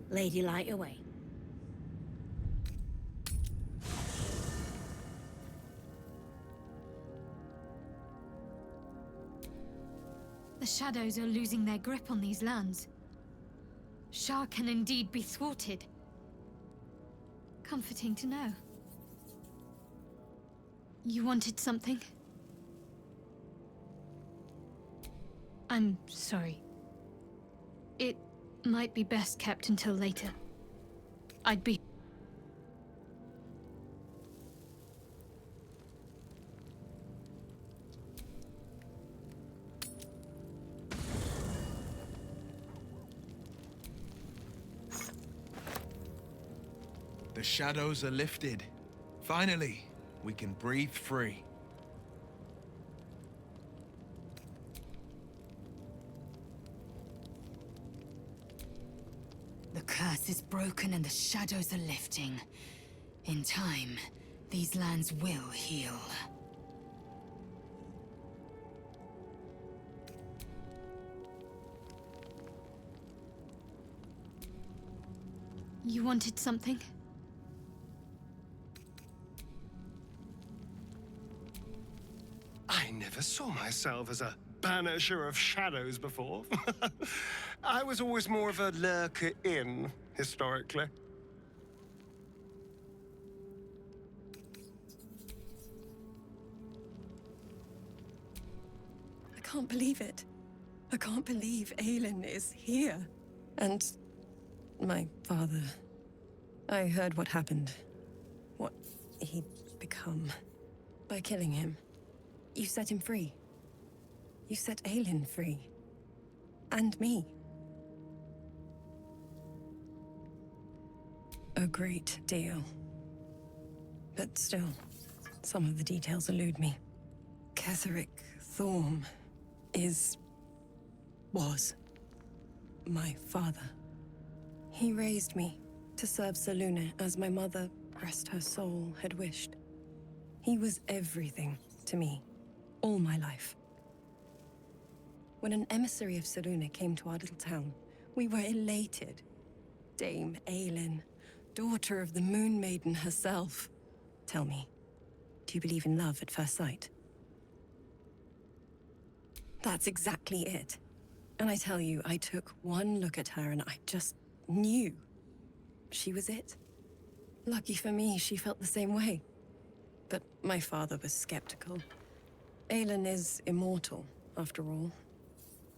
Lady Light away. The shadows are losing their grip on these lands. Shah can indeed be thwarted. Comforting to know. You wanted something? I'm sorry. It might be best kept until later. I'd be... The shadows are lifted. Finally, we can breathe free. The curse is broken and the shadows are lifting. In time, these lands will heal. You wanted something? I never saw myself as a banisher of shadows before. I was always more of a lurker-in, historically. I can't believe it. I can't believe Aylin is here. And my father. I heard what happened. What he'd become. By killing him. You set him free. You set Aylin free. And me. A great deal. But still, some of the details elude me. Ketheric Thorm was my father. He raised me to serve Selûne as my mother, rest her soul, had wished. He was everything to me, all my life. When an emissary of Selûne came to our little town, we were elated. Dame Aylin, daughter of the Moon Maiden herself. Tell me, do you believe in love at first sight? That's exactly it. And I tell you, I took one look at her and I just knew she was it. Lucky for me, she felt the same way. But my father was skeptical. Aylin is immortal, after all.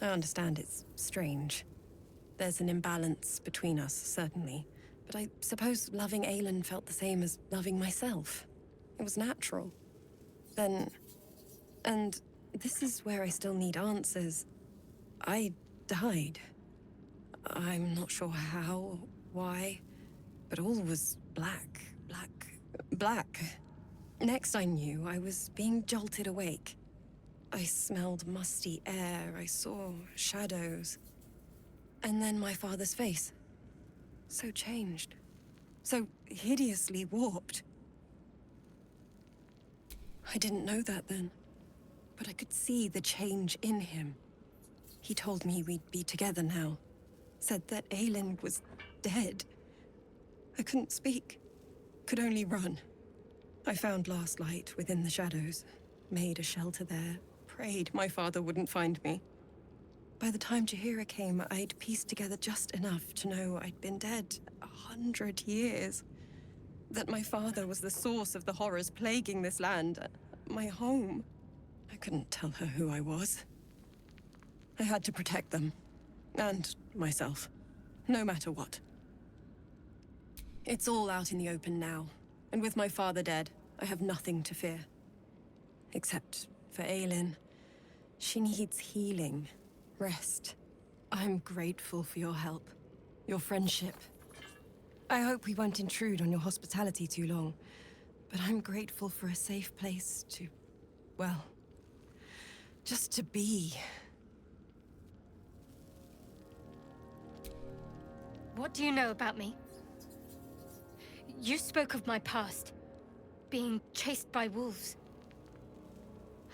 I understand it's strange. There's an imbalance between us, certainly. But I suppose loving Aylin felt the same as loving myself. It was natural. Then... and this is where I still need answers. I died. I'm not sure how, why, but all was black. Next I knew, I was being jolted awake. I smelled musty air, I saw shadows. And then my father's face. So changed. So hideously warped. I didn't know that then. But I could see the change in him. He told me we'd be together now. Said that Aylin was dead. I couldn't speak. Could only run. I found last light within the shadows. Made a shelter there. Prayed my father wouldn't find me. By the time Jaheira came, I'd pieced together just enough to know I'd been dead 100 years. That my father was the source of the horrors plaguing this land. My home. I couldn't tell her who I was. I had to protect them. And myself. No matter what. It's all out in the open now. And with my father dead, I have nothing to fear. Except for Aylin. She needs healing. Rest. I'm grateful for your help. Your friendship. I hope we won't intrude on your hospitality too long. But I'm grateful for a safe place to... well... just to be. What do you know about me? You spoke of my past. Being chased by wolves.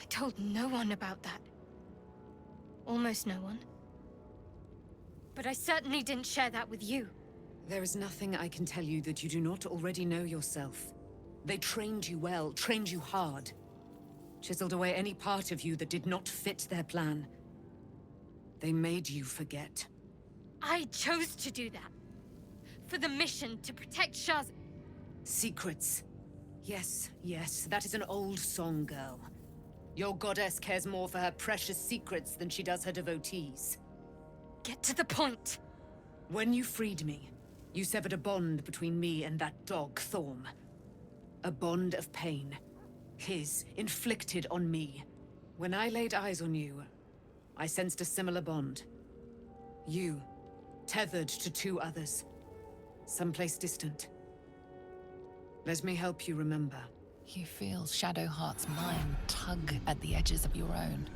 I told no one about that. Almost no one. But I certainly didn't share that with you. There is nothing I can tell you that you do not already know yourself. They trained you well, trained you hard. Chiseled away any part of you that did not fit their plan. They made you forget. I chose to do that. For the mission to protect Shah's... Secrets. Yes, yes, that is an old song, girl. Your goddess cares more for her precious secrets than she does her devotees. Get to the point. When you freed me, you severed a bond between me and that dog, Thorm. A bond of pain. His, inflicted on me. When I laid eyes on you, I sensed a similar bond. You, tethered to two others. Someplace distant. Let me help you remember. You feel Shadowheart's mind tug at the edges of your own.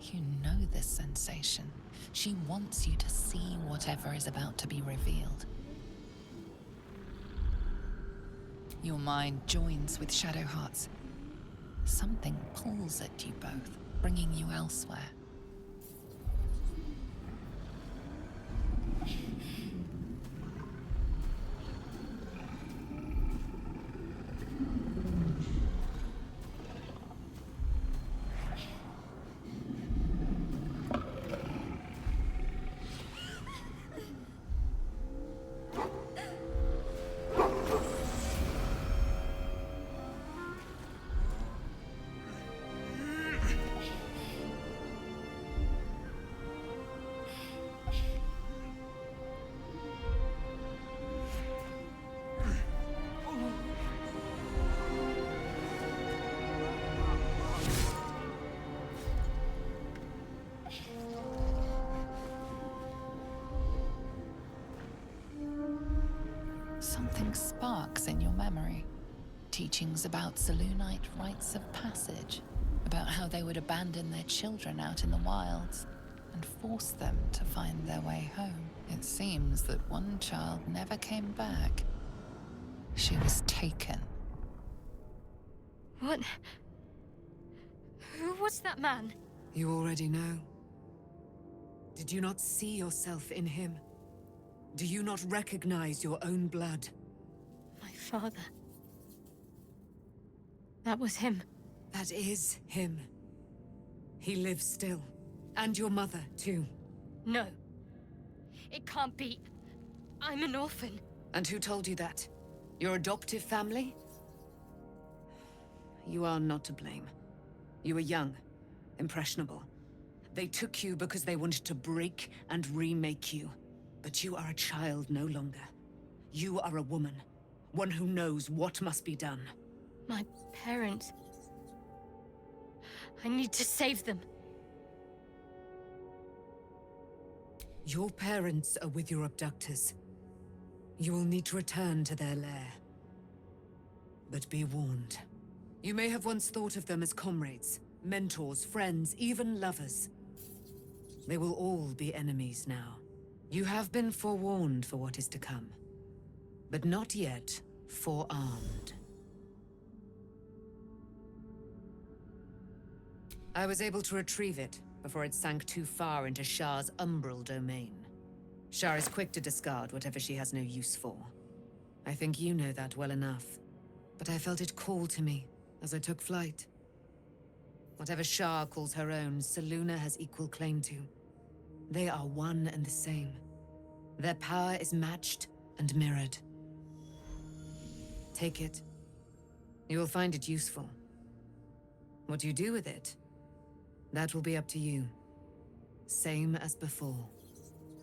You know this sensation. She wants you to see whatever is about to be revealed. Your mind joins with Shadowheart's. Something pulls at you both, bringing you elsewhere. Something sparks in your memory. Teachings about Selûnite rites of passage, about how they would abandon their children out in the wilds and force them to find their way home. It seems that one child never came back. She was taken. What? Who was that man? You already know. Did you not see yourself in him? Do you not recognize your own blood? My father. That was him. That is him. He lives still. And your mother, too. No. It can't be. I'm an orphan. And who told you that? Your adoptive family? You are not to blame. You were young, impressionable. They took you because they wanted to break and remake you. But you are a child no longer. You are a woman. One who knows what must be done. My parents. I need to save them. Your parents are with your abductors. You will need to return to their lair. But be warned. You may have once thought of them as comrades, mentors, friends, even lovers. They will all be enemies now. You have been forewarned for what is to come, but not yet forearmed. I was able to retrieve it before it sank too far into Shah's umbral domain. Shah is quick to discard whatever she has no use for. I think you know that well enough, but I felt it call to me as I took flight. Whatever Shah calls her own, Selûne has equal claim to. They are one and the same. Their power is matched and mirrored. Take it. You will find it useful. What you do with it, that will be up to you. Same as before.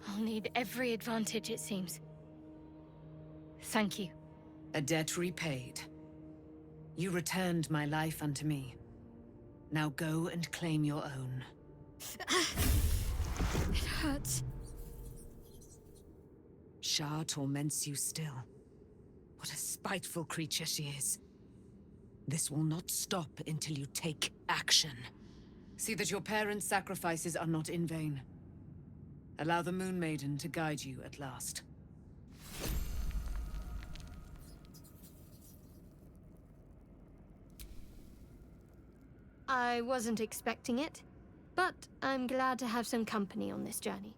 I'll need every advantage, it seems. Thank you. A debt repaid. You returned my life unto me. Now go and claim your own. It hurts. Shah torments you still. What a spiteful creature she is. This will not stop until you take action. See that your parents' sacrifices are not in vain. Allow the Moon Maiden to guide you at last. I wasn't expecting it, but I'm glad to have some company on this journey.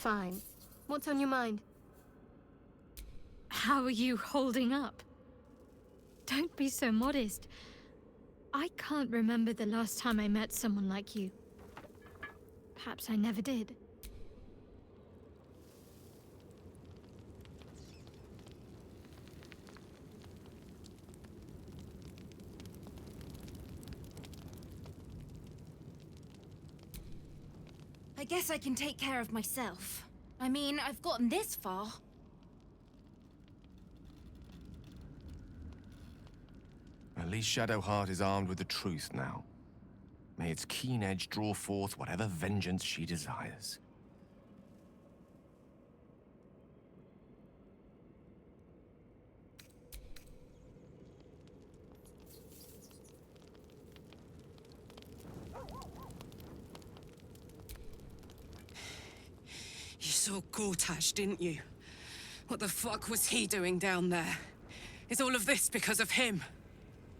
Fine. What's on your mind? How are you holding up? Don't be so modest. I can't remember the last time I met someone like you. Perhaps I never did. I guess I can take care of myself. I mean, I've gotten this far. At least Shadowheart is armed with the truth now. May its keen edge draw forth whatever vengeance she desires. You saw Gortash, didn't you? What the fuck was he doing down there? Is all of this because of him?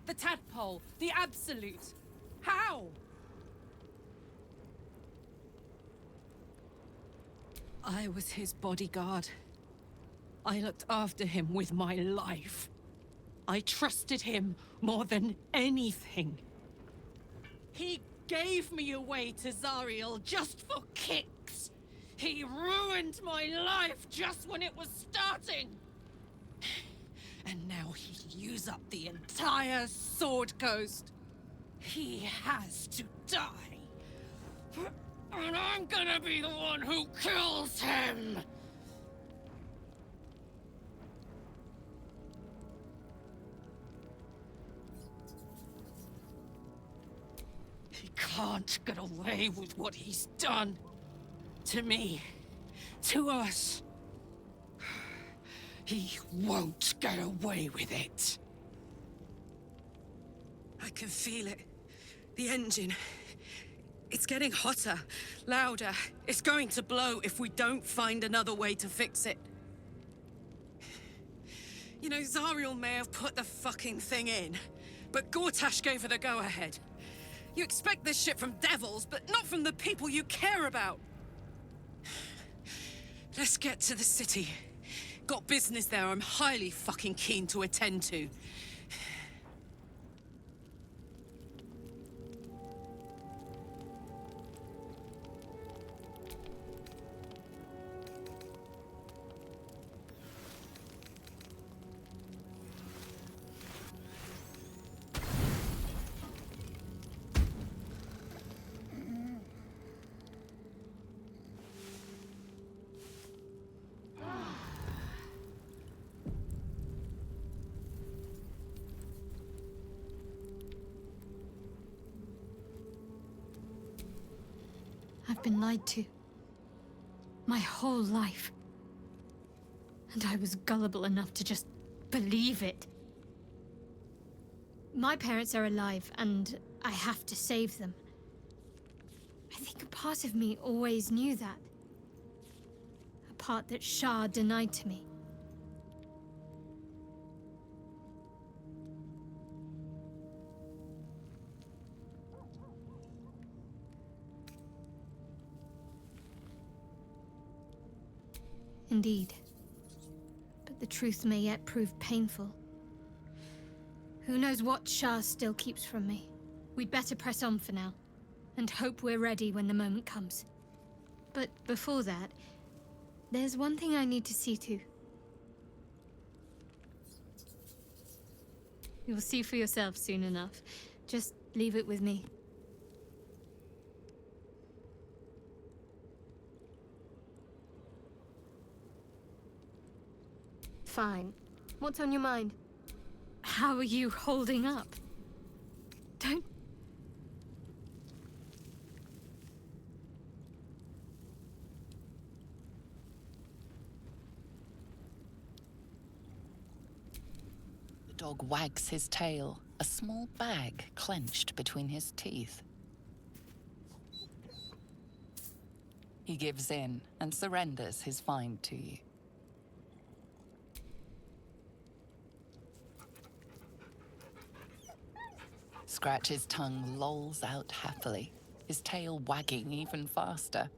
The tadpole, the absolute. How? I was his bodyguard. I looked after him with my life. I trusted him more than anything. He gave me away to Zariel just for kicks. He ruined my life just when it was starting. And now he'll use up the entire Sword Coast. He has to die. And I'm gonna be the one who kills him! He can't get away with what he's done. To me. To us. He won't get away with it. I can feel it. The engine. It's getting hotter, louder. It's going to blow if we don't find another way to fix it. You know, Zariel may have put the fucking thing in, but Gortash gave her the go-ahead. You expect this shit from devils, but not from the people you care about. Let's get to the city. Got business there I'm highly fucking keen to attend to. I've been lied to. My whole life. And I was gullible enough to just believe it. My parents are alive, and I have to save them. I think a part of me always knew that. A part that Shah denied to me. Indeed. But the truth may yet prove painful. Who knows what Shah still keeps from me? We'd better press on for now, and hope we're ready when the moment comes. But before that, there's one thing I need to see to. You'll see for yourself soon enough. Just leave it with me. Fine. What's on your mind? How are you holding up? Don't... The dog wags his tail, a small bag clenched between his teeth. He gives in and surrenders his find to you. Scratch's tongue lolls out happily, his tail wagging even faster.